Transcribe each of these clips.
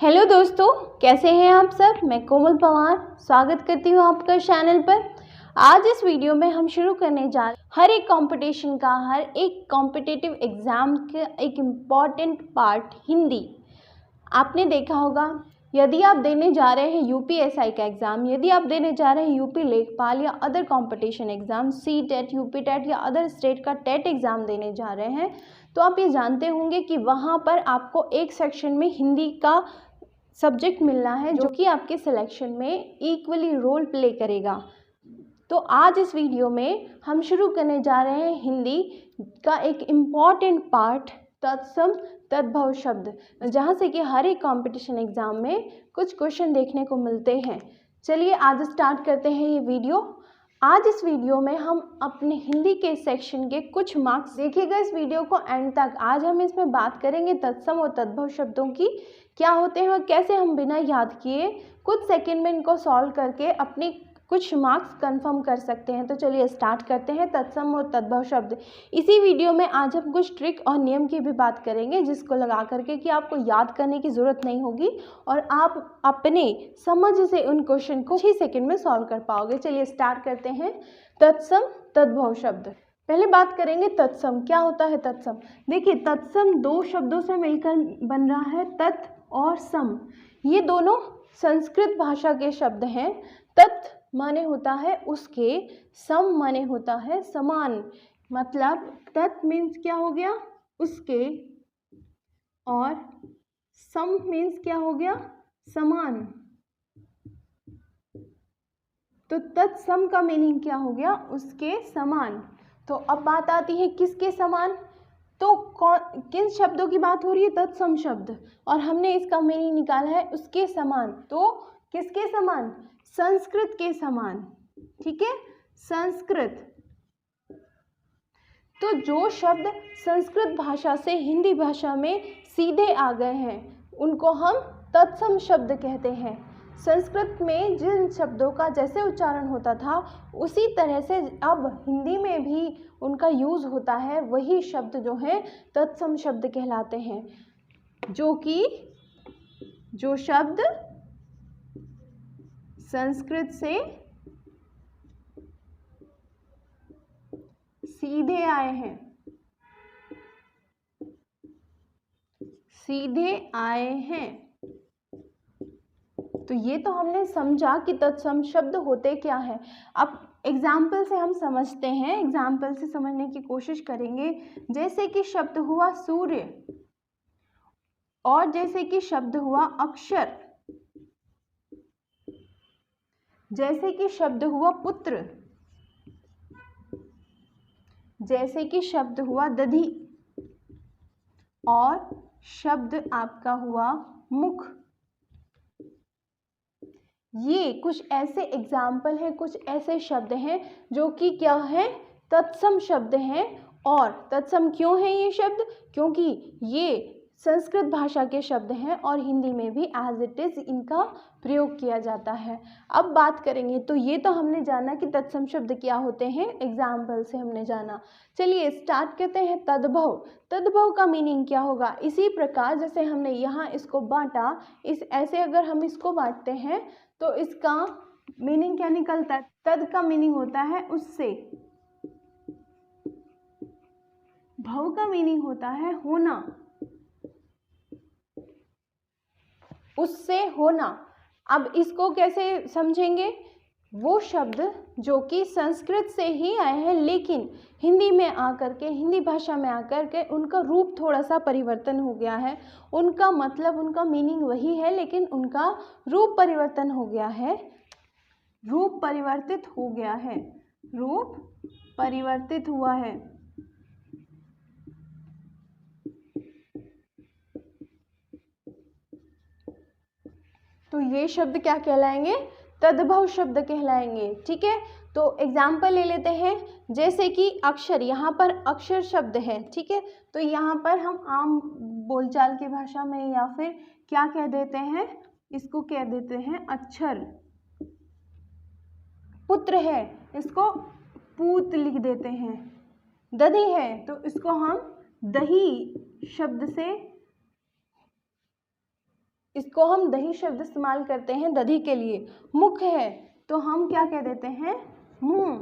Hello दोस्तों, कैसे हैं आप सब। मैं कोमल पवार स्वागत करती हूँ आपका चैनल पर। आज इस वीडियो में हम शुरू करने जा रहे हैं हर एक कंपटीशन का, हर एक कॉम्पिटिटिव एग्ज़ाम का एक इम्पॉर्टेंट पार्ट हिंदी। आपने देखा होगा, यदि आप देने जा रहे हैं यूपीएसआई का एग्ज़ाम, यदि आप देने जा रहे हैं यूपी लेखपाल या other competition exam, C TET, UP TET या अदर स्टेट का टेट एग्ज़ाम देने जा रहे हैं, तो आप ये जानते होंगे कि वहाँ पर आपको एक सेक्शन में हिंदी का सब्जेक्ट मिलना है जो कि आपके सिलेक्शन में इक्वली रोल प्ले करेगा। तो आज इस वीडियो में हम शुरू करने जा रहे हैं हिंदी का एक इम्पॉर्टेंट पार्ट, तत्सम तद्भव शब्द, जहाँ से कि हर एक कंपटीशन एग्ज़ाम में कुछ क्वेश्चन देखने को मिलते हैं। चलिए आज स्टार्ट करते हैं ये वीडियो। आज इस वीडियो में हम अपने हिंदी के सेक्शन के कुछ मार्क्स, देखिएगा इस वीडियो को एंड तक। आज हम इसमें बात करेंगे तत्सम और तद्भव शब्दों की, क्या होते हैं और कैसे हम बिना याद किए कुछ सेकंड में इनको सॉल्व करके अपने कुछ मार्क्स कंफर्म कर सकते हैं। तो चलिए स्टार्ट करते हैं तत्सम और तद्भव शब्द। इसी वीडियो में आज हम कुछ ट्रिक और नियम की भी बात करेंगे, जिसको लगा करके कि आपको याद करने की ज़रूरत नहीं होगी और आप अपने समझ से उन क्वेश्चन को 6 सेकंड में सॉल्व कर पाओगे। चलिए स्टार्ट करते हैं तत्सम तद्भव शब्द। पहले बात करेंगे तत्सम। क्या होता है तत्सम? देखिए, तत्सम दो शब्दों से मिलकर बन रहा है, तत् और सम। ये दोनों संस्कृत भाषा के शब्द हैं। तत् माने होता है उसके, सम माने होता है समान। मतलब तत् मीन्स क्या हो गया? उसके, और सम मीन्स क्या हो गया? समान। तो तत्सम का मीनिंग क्या हो गया? उसके समान। तो अब बात आती है किसके समान? तो किन शब्दों की बात हो रही है? तत्सम शब्द, और हमने इसका मीनिंग निकाला है उसके समान। तो किसके समान? संस्कृत के समान। ठीक है, संस्कृत। तो जो शब्द संस्कृत भाषा से हिंदी भाषा में सीधे आ गए हैं उनको हम तत्सम शब्द कहते हैं। संस्कृत में जिन शब्दों का जैसे उच्चारण होता था उसी तरह से अब हिंदी में भी उनका यूज़ होता है। वही शब्द जो हैं तत्सम शब्द कहलाते हैं, जो शब्द संस्कृत से सीधे आए हैं, सीधे आए हैं। तो ये तो हमने समझा कि तत्सम शब्द होते क्या है। अब एग्जाम्पल से हम समझते हैं, एग्जाम्पल से समझने की कोशिश करेंगे। जैसे कि शब्द हुआ सूर्य, और जैसे कि शब्द हुआ अक्षर, जैसे कि शब्द हुआ पुत्र, जैसे कि शब्द हुआ दधि, और शब्द आपका हुआ मुख। ये कुछ ऐसे एग्जाम्पल हैं, कुछ ऐसे शब्द हैं जो कि क्या है? तत्सम शब्द हैं। और तत्सम क्यों है ये शब्द? क्योंकि ये संस्कृत भाषा के शब्द हैं और हिंदी में भी एज इट इज़ इनका प्रयोग किया जाता है। अब बात करेंगे, तो ये तो हमने जाना कि तत्सम शब्द क्या होते हैं, एग्जाम्पल से हमने जाना। चलिए स्टार्ट करते हैं तद्भव। तद्भव का मीनिंग क्या होगा? इसी प्रकार जैसे हमने यहाँ इसको बांटा, ऐसे अगर हम इसको बांटते हैं तो इसका मीनिंग क्या निकलता है? तद का मीनिंग होता है उससे, भव का मीनिंग होता है होना, उससे होना। अब इसको कैसे समझेंगे? वो शब्द जो कि संस्कृत से ही आए हैं लेकिन हिंदी में आकर के, हिंदी भाषा में आकर के उनका रूप थोड़ा सा परिवर्तन हो गया है। उनका मतलब, उनका मीनिंग वही है लेकिन उनका रूप परिवर्तन हो गया है, रूप परिवर्तित हो गया है, रूप परिवर्तित हुआ है। तो ये शब्द क्या कहलाएंगे? तद्भव शब्द कहलाएंगे। ठीक है, तो एग्जाम्पल ले लेते हैं। जैसे कि अक्षर, यहाँ पर अक्षर शब्द है। ठीक है, तो यहाँ पर हम आम बोलचाल की भाषा में या फिर क्या कह देते हैं? इसको कह देते हैं अक्षर। पुत्र है, इसको पूत लिख देते हैं। दही है तो इसको हम दही शब्द से इसको हम दही शब्द इस्तेमाल करते हैं दधी के लिए। मुख है तो हम क्या कह देते हैं, मुंह।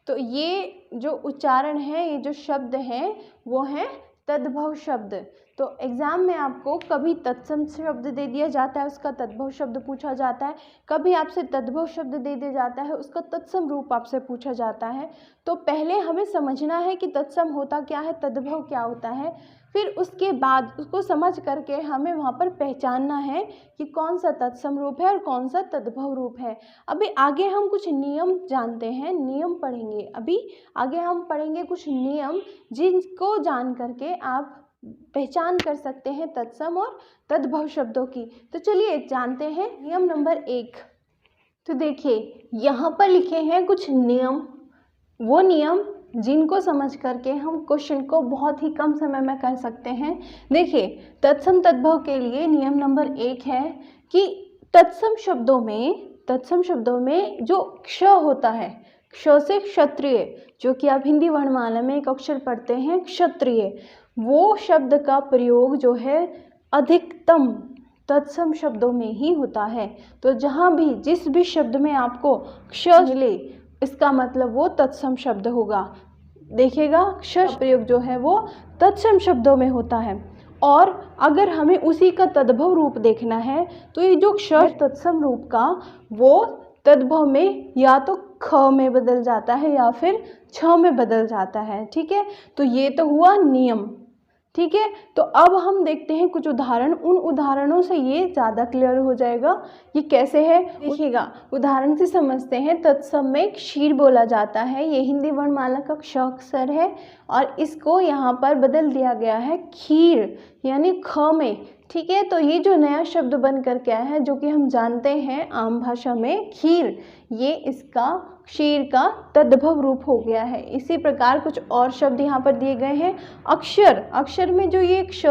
तो ये जो उच्चारण है, ये जो शब्द है वो है तद्भव शब्द। तो एग्जाम में आपको कभी तत्सम शब्द दे दिया जाता है, उसका तद्भव शब्द पूछा जाता है, कभी आपसे तद्भव शब्द दे दिया जाता है, उसका तत्सम रूप आपसे पूछा जाता है। तो पहले हमें समझना है कि तत्सम होता क्या है, तद्भव क्या होता है, फिर उसके बाद उसको समझ करके हमें वहाँ पर पहचानना है कि कौन सा तत्सम रूप है और कौन सा तद्भव रूप है। अभी आगे हम कुछ नियम जानते हैं, नियम पढ़ेंगे। अभी आगे हम पढ़ेंगे कुछ नियम जिनको जान करके आप पहचान कर सकते हैं तत्सम और तद्भव शब्दों की। तो चलिए जानते हैं नियम नंबर 1। तो देखिए यहाँ पर लिखे हैं कुछ नियम, वो नियम जिनको समझ करके हम क्वेश्चन को बहुत ही कम समय में कर सकते हैं। देखिए तत्सम तद्भव के लिए नियम नंबर 1 है कि तत्सम शब्दों में जो क्ष होता है, क्ष से क्षत्रिय, जो कि आप हिंदी वर्णमाला में एक अक्षर पढ़ते हैं क्षत्रिय, वो शब्द का प्रयोग जो है अधिकतम तत्सम शब्दों में ही होता है। तो जहाँ भी जिस भी शब्द में आपको क्ष मिले, इसका मतलब वो तत्सम शब्द होगा। देखिएगा क्ष प्रयोग जो है वो तत्सम शब्दों में होता है। और अगर हमें उसी का तद्भव रूप देखना है तो ये जो क्ष तत्सम रूप का, वो तद्भव में या तो ख में बदल जाता है या फिर छ में बदल जाता है। ठीक है, तो ये तो हुआ नियम। ठीक है, तो अब हम देखते हैं कुछ उदाहरण। उन उदाहरणों से ये ज़्यादा क्लियर हो जाएगा कि कैसे है। देखिएगा उदाहरण से समझते हैं। तत्सम में क्षीर बोला जाता है, ये हिंदी वर्णमाला का क्ष अक्षर है और इसको यहाँ पर बदल दिया गया है खीर यानी ख में। ठीक है, तो ये जो नया शब्द बन कर के आया है, जो कि हम जानते हैं आम भाषा में खीर, ये इसका क्षीर का तद्भव रूप हो गया है। इसी प्रकार कुछ और शब्द यहाँ पर दिए गए हैं। अक्षर में जो ये क्ष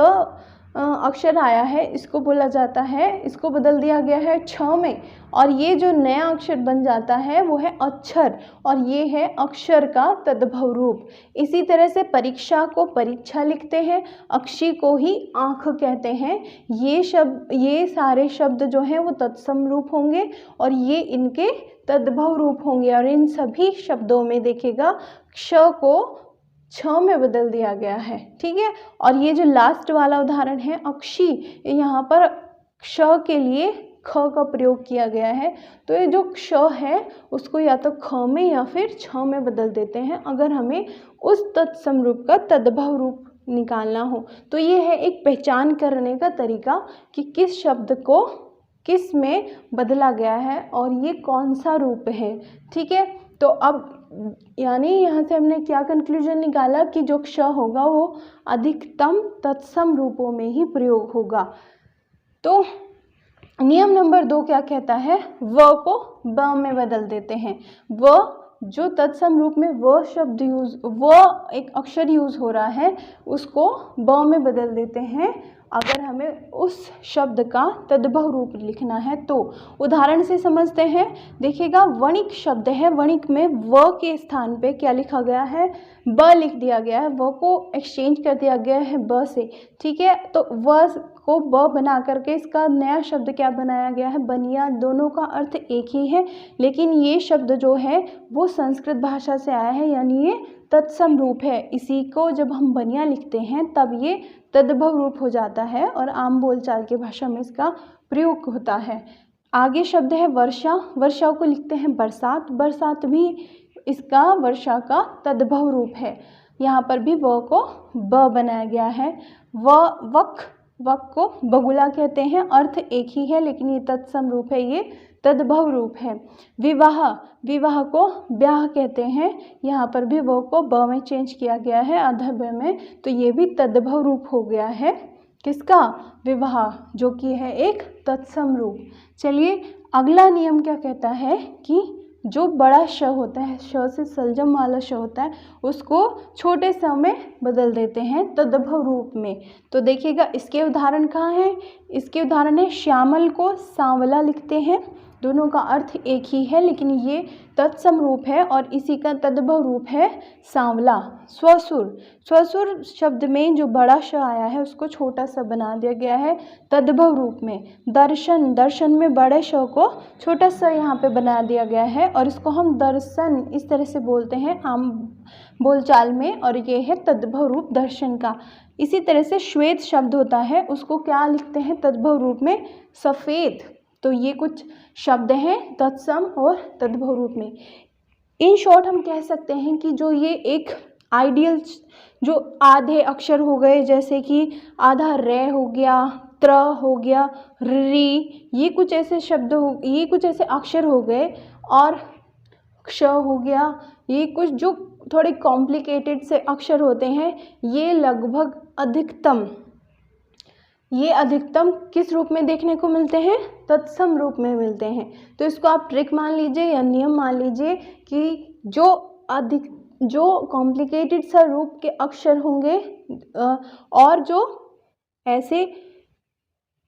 अक्षर आया है, इसको बोला जाता है, इसको बदल दिया गया है छ में, और ये जो नया अक्षर बन जाता है वो है अक्षर, और ये है अक्षर का तद्भव रूप। इसी तरह से परीक्षा को परीक्षा लिखते हैं, अक्षी को ही आँख कहते हैं। ये सारे शब्द जो हैं वो तत्सम रूप होंगे और ये इनके तद्भव रूप होंगे। और इन सभी शब्दों में देखिएगा क्ष को छ में बदल दिया गया है। ठीक है, और ये जो लास्ट वाला उदाहरण है अक्षी, यहाँ पर क्ष के लिए ख का प्रयोग किया गया है। तो ये जो क्ष है उसको या तो ख में या फिर छ में बदल देते हैं अगर हमें उस तत्सम रूप का तद्भव रूप निकालना हो। तो ये है एक पहचान करने का तरीका कि किस शब्द को किस में बदला गया है और ये कौन सा रूप है। ठीक है, तो अब यानी यहाँ से हमने क्या कंक्लूजन निकाला कि जो क्ष होगा वो अधिकतम तत्सम रूपों में ही प्रयोग होगा। तो नियम नंबर 2 क्या कहता है, व को ब में बदल देते हैं। व जो तत्सम रूप में व शब्द व एक अक्षर यूज हो रहा है, उसको ब में बदल देते हैं अगर हमें उस शब्द का तद्भव रूप लिखना है। तो उदाहरण से समझते हैं। देखिएगा वणिक शब्द है, वणिक में व के स्थान पे क्या लिखा गया है, ब लिख दिया गया है। व को एक्सचेंज कर दिया गया है ब से। ठीक है, तो व को ब बना करके इसका नया शब्द क्या बनाया गया है, बनिया। दोनों का अर्थ एक ही है, लेकिन ये शब्द जो है वो संस्कृत भाषा से आया है, यानी ये तत्सम रूप है। इसी को जब हम बनिया लिखते हैं तब ये तद्भव रूप हो जाता है और आम बोलचाल की भाषा में इसका प्रयोग होता है। आगे शब्द है वर्षा। वर्षा को लिखते हैं बरसात। बरसात भी इसका वर्षा का तद्भव रूप है। यहाँ पर भी व को ब बनाया गया है। वक को बगुला कहते हैं, अर्थ एक ही है लेकिन ये तत्सम रूप है, ये तद्भव रूप है। विवाह को ब्याह कहते हैं, यहाँ पर भी वो को ब में चेंज किया गया है अधब्य में, तो ये भी तद्भव रूप हो गया है किसका, विवाह, जो कि है एक तत्सम रूप। चलिए अगला नियम क्या कहता है कि जो बड़ा श होता है, श से सलजम वाला श होता है, उसको छोटे स में बदल देते हैं तद्भव रूप में। तो देखिएगा इसके उदाहरण कहाँ हैं। इसके उदाहरण है श्यामल को सांवला लिखते हैं, दोनों का अर्थ एक ही है, लेकिन ये तत्सम रूप है और इसी का तद्भव रूप है सांवला। स्वसुर, स्वसुर शब्द में जो बड़ा श आया है उसको छोटा सा बना दिया गया है तद्भव रूप में। दर्शन, दर्शन में बड़े श को छोटा सा यहाँ पे बना दिया गया है और इसको हम दर्शन इस तरह से बोलते हैं आम बोलचाल में, और ये है तद्भव रूप दर्शन का। इसी तरह से श्वेत शब्द होता है, उसको क्या लिखते हैं तद्भव रूप में? सफ़ेद। तो ये कुछ शब्द हैं तत्सम और तद्भव रूप में। इन शॉर्ट हम कह सकते हैं कि जो ये एक आइडियल, जो आधे अक्षर हो गए, जैसे कि आधा रे हो गया, त्र हो गया, री, ये कुछ ऐसे शब्द हो, ये कुछ ऐसे अक्षर हो गए, और क्ष हो गया, ये कुछ जो थोड़े कॉम्प्लिकेटेड से अक्षर होते हैं, ये लगभग अधिकतम, ये अधिकतम किस रूप में देखने को मिलते हैं? तत्सम रूप में मिलते हैं। तो इसको आप ट्रिक मान लीजिए या नियम मान लीजिए कि जो कॉम्प्लिकेटेड सा रूप के अक्षर होंगे और जो ऐसे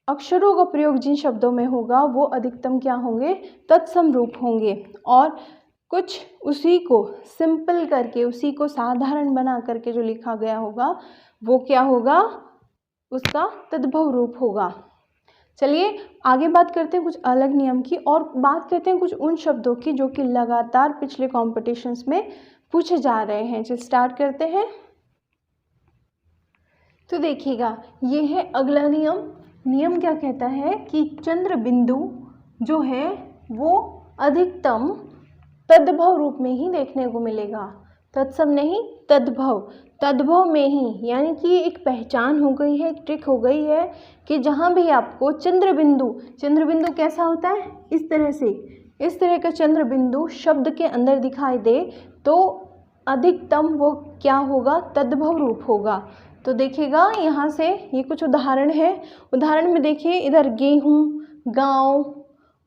अक्षरों का प्रयोग जिन शब्दों में होगा वो अधिकतम क्या होंगे? तत्सम रूप होंगे। और कुछ उसी को सिंपल करके, उसी को साधारण बना करके जो लिखा गया होगा वो क्या होगा? उसका तद्भव रूप होगा। चलिए आगे बात करते हैं कुछ अलग नियम की, और बात करते हैं कुछ उन शब्दों की जो कि लगातार पिछले कॉम्पिटिशन्स में पूछे जा रहे हैं। चलिए स्टार्ट करते हैं। तो देखिएगा, ये है अगला नियम। नियम क्या कहता है कि चंद्र बिंदु जो है वो अधिकतम तद्भव रूप में ही देखने को मिलेगा, तत्सम नहीं, तद्भव, तद्भव में ही। यानी कि एक पहचान हो गई है, एक ट्रिक हो गई है कि जहाँ भी आपको चंद्र बिंदु कैसा होता है? इस तरह से, इस तरह का चंद्र बिंदु शब्द के अंदर दिखाई दे तो अधिकतम वो क्या होगा? तद्भव रूप होगा। तो देखिएगा यहाँ से ये कुछ उदाहरण है। उदाहरण में देखिए, इधर गेहूँ, गाँव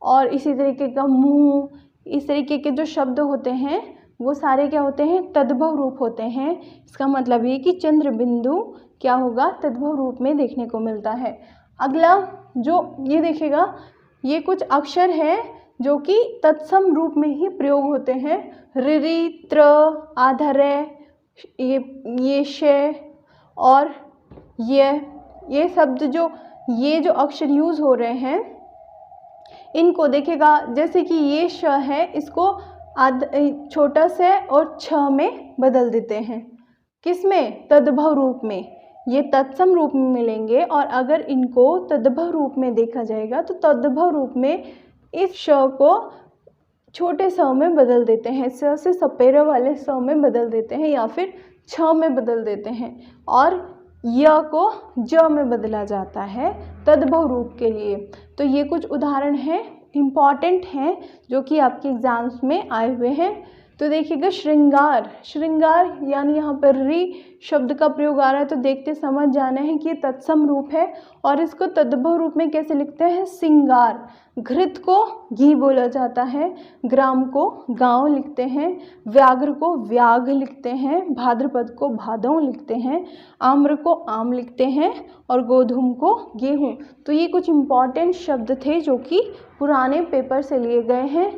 और इसी तरीके का मुँह, इस तरीके के जो शब्द होते हैं वो सारे क्या होते हैं? तद्भव रूप होते हैं। इसका मतलब ये कि चंद्र बिंदु क्या होगा? तद्भव रूप में देखने को मिलता है। अगला जो ये देखिएगा, ये कुछ अक्षर हैं जो कि तत्सम रूप में ही प्रयोग होते हैं। ऋ, त्र, आधरे, ये शे और ये शब्द ये जो अक्षर यूज़ हो रहे हैं, इनको देखिएगा, जैसे कि ये श है, इसको छोटा से और छ में बदल देते हैं। किस में? तद्भव रूप में। ये तत्सम रूप में मिलेंगे, और अगर इनको तद्भव रूप में देखा जाएगा तो तद्भव रूप में इस श को छोटे स में बदल देते हैं, स से सपेरे वाले स में बदल देते हैं, या फिर छ में बदल देते हैं, और य को ज में बदला जाता है तद्भव रूप के लिए। तो ये कुछ उदाहरण हैं, इम्पॉर्टेंट हैं, जो कि आपके एग्जाम्स में आए हुए हैं। तो देखिएगा, श्रृंगार, श्रृंगार यानी यहाँ पर री शब्द का प्रयोग आ रहा है, तो देखते समझ जाना है कि ये तत्सम रूप है, और इसको तद्भव रूप में कैसे लिखते हैं? सिंगार। घृत को घी बोला जाता है, ग्राम को गांव लिखते हैं, व्याघ्र को व्याघ लिखते हैं, भाद्रपद को भादों लिखते हैं, आम्र को आम लिखते हैं, और गोधूम को गेहूँ। तो ये कुछ इम्पॉर्टेंट शब्द थे जो कि पुराने पेपर से लिए गए हैं।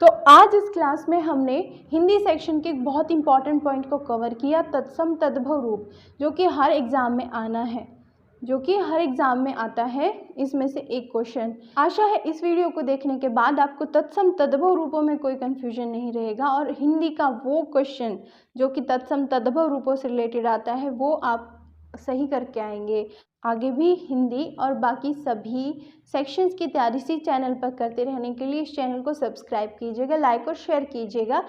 तो आज इस क्लास में हमने हिंदी सेक्शन के एक बहुत इंपॉर्टेंट पॉइंट को कवर किया, तत्सम तद्भव रूप, जो कि हर एग्ज़ाम में आना है, जो कि हर एग्ज़ाम में आता है। इसमें से एक क्वेश्चन। आशा है इस वीडियो को देखने के बाद आपको तत्सम तद्भव रूपों में कोई कन्फ्यूजन नहीं रहेगा, और हिंदी का वो क्वेश्चन जो कि तत्सम तद्भव रूपों से रिलेटेड आता है वो आप सही करके आएंगे। आगे भी हिंदी और बाकी सभी सेक्शंस की तैयारी इसी चैनल पर करते रहने के लिए इस चैनल को सब्सक्राइब कीजिएगा, लाइक और शेयर कीजिएगा,